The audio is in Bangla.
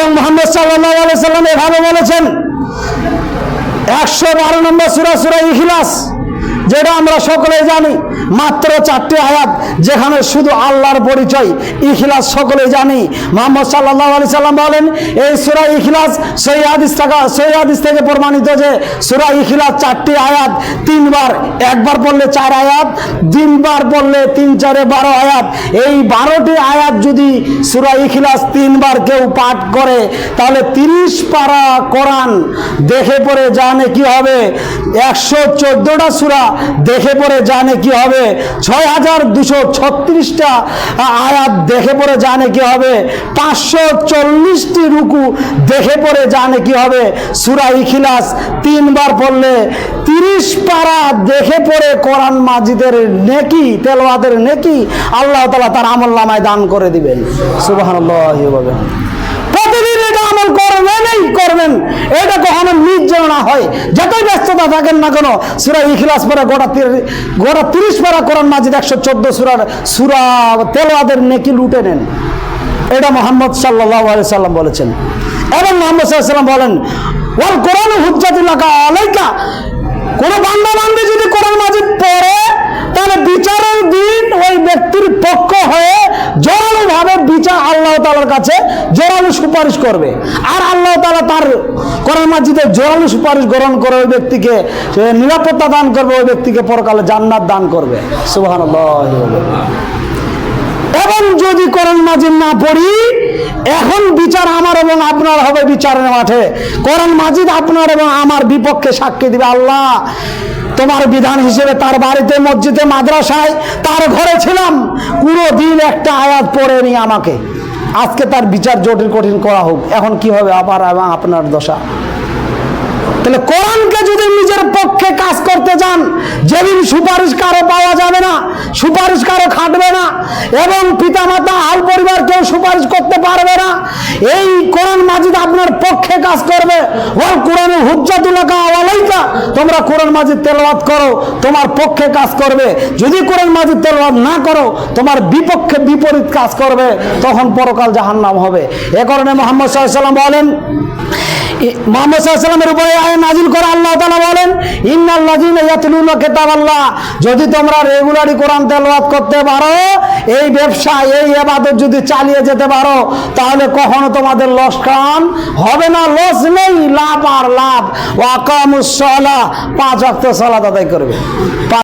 এবং মুহাম্মদ সাল্লাল্লাহু আলাইহি ওয়াসাল্লাম এভাবে বলেছেন 112 নম্বর সূরা সূরা ইখলাস, যেটা আমরা সকলেই জানি, মাত্র 4টি আয়াত যেখানে শুধু আল্লাহর পরিচয়, ইখলাস সকলেই জানি। মুহাম্মদ সাল্লাল্লাহু আলাইহি সাল্লাম বলেন এই সূরা ইখলাস সহিহ হাদিস থেকে প্রমাণিত যে সূরা ইখলাস 4টি আয়াত, 3 বার, একবার পড়লে 4 আয়াত, 3 বার পড়লে 3 4 12 আয়াত। এই 12টি আয়াত যদি সূরা ইখলাস 3 বার কেউ পাঠ করে তাহলে 30 পারা কোরআন দেখে পড়ে জানে কি হবে, 114টা সূরা দেখে পড়ে জানে কি হবে, 6236টা আয়াত দেখে পড়ে জানে কি হবে, 540টি রুকু দেখে পড়ে জানে কি হবে। সূরা ইখলাস 3 বার পড়লে 30 পারা দেখে পড়ে কোরআন মাজিদের নেকি, তেলাওয়াতের নেকি আল্লাহ তাআলা তার আমলনামায় দান করে দিবেন। সুবহানাল্লাহি ওয়া বিহামদিহি। প্রতিদিন এটা আমল করবেন, এটা কখনো নিজ যেন না হয়। যতই ব্যস্ততা থাকেন না কেন, সূরা ইখলাস পড়ে গোটা 30 পারা কোরআন মাজিদ 114 সূরা তেলাওয়াতের নেকি লুটে নেন। এটা মুহাম্মদ সাল্লাল্লাহু আলাইহি সাল্লাম বলেছেন। এবং মুহাম্মদ সাল্লাল্লাহু আলাইহি সাল্লাম বলেন ওয়াল কোরআনু হুজ্জাতুল লাকা আলাইকা, কোন বান্দা বান্দী যদি কোরআন মাজিদ পড়ে তাহলে বিচারের দিন ওই ব্যক্তির পক্ষ হয়ে জোরালো ভাবে বিচার আল্লাহ তাআলার কাছে জোরালো সুপারিশ করবে। আর আল্লাহ তাআলা তার কোরআন মাজিদে জোরালো সুপারিশ গ্রহণ করে ওই ব্যক্তিকে নিরাপত্তা দান করবে, ওই ব্যক্তিকে পরকালে জান্নাত দান করবে। সুবহানাল্লাহি ওয়া বিহামদিহি। এবং যদি কোরআন মাজিদ না পড়ি, এখন বিচার আমার এবং আপনার হবে বিচারের মাঠে। কোরআন মাজিদ আপনার এবং আমার বিপক্ষে সাক্ষী দিবে। আল্লাহ তোমার বিধান হিসেবে তার বাড়িতে, মসজিদে, মাদ্রাসায়, তার ঘরে ছিলাম, পুরো দিন একটা আয়াত পড়েনি আমাকে, আজকে তার বিচার জটিল কঠিন করা হোক, এখন কি হবে আবার এবং আপনার দশা। তাহলে কোরআনকে যদি নিজের পক্ষে কাজ করতে চান, যেদিন সুপারিশ কারো পাওয়া যাবে না, সুপারিশ কারো খাটবে না, এবং পিতামাতা আল পরিবার কেউ সুপারিশ করতে পারবে না, এই কোরআন মাজিদ আপনার পক্ষে কাজ করবে। ওয়াল কোরআনু হুজ্জাতুল লাকা আলাইকা, তোমরা কোরআন মাজিদ তেলাওয়াত করো, তোমার পক্ষে কাজ করবে। যদি কোরআন মাজিদ তেলাওয়াত না করো, তোমার বিপক্ষে বিপরীত কাজ করবে, তখন পরকাল জাহান্নাম হবে। এ কারণে মুহাম্মদ সাল্লাল্লাহু আলাইহি ওয়াসাল্লাম বলেন, মুহাম্মদ সাল্লাল্লাহু আলাইহি ওয়াসাল্লামের উপরে আয়াত নাযিল করে আল্লাহ তাআলা বলেন ইন্নাল্লাযীনা ইয়াতলুনা কিতাবাল্লাহ, যদি তোমরা রেগুলারলি কোরআন তেলাওয়াত করতে পারো, এই ব্যবসা, এই ইবাদত যদি চালিয়ে যেতে পারো, তাহলে কখনো তোমাদের লোকসান হবে না, লস নেই, লাভ আর লাভ। ওয়া আকামুস সালাহ, 5 ওয়াক্ত সালাত আদায় করবে।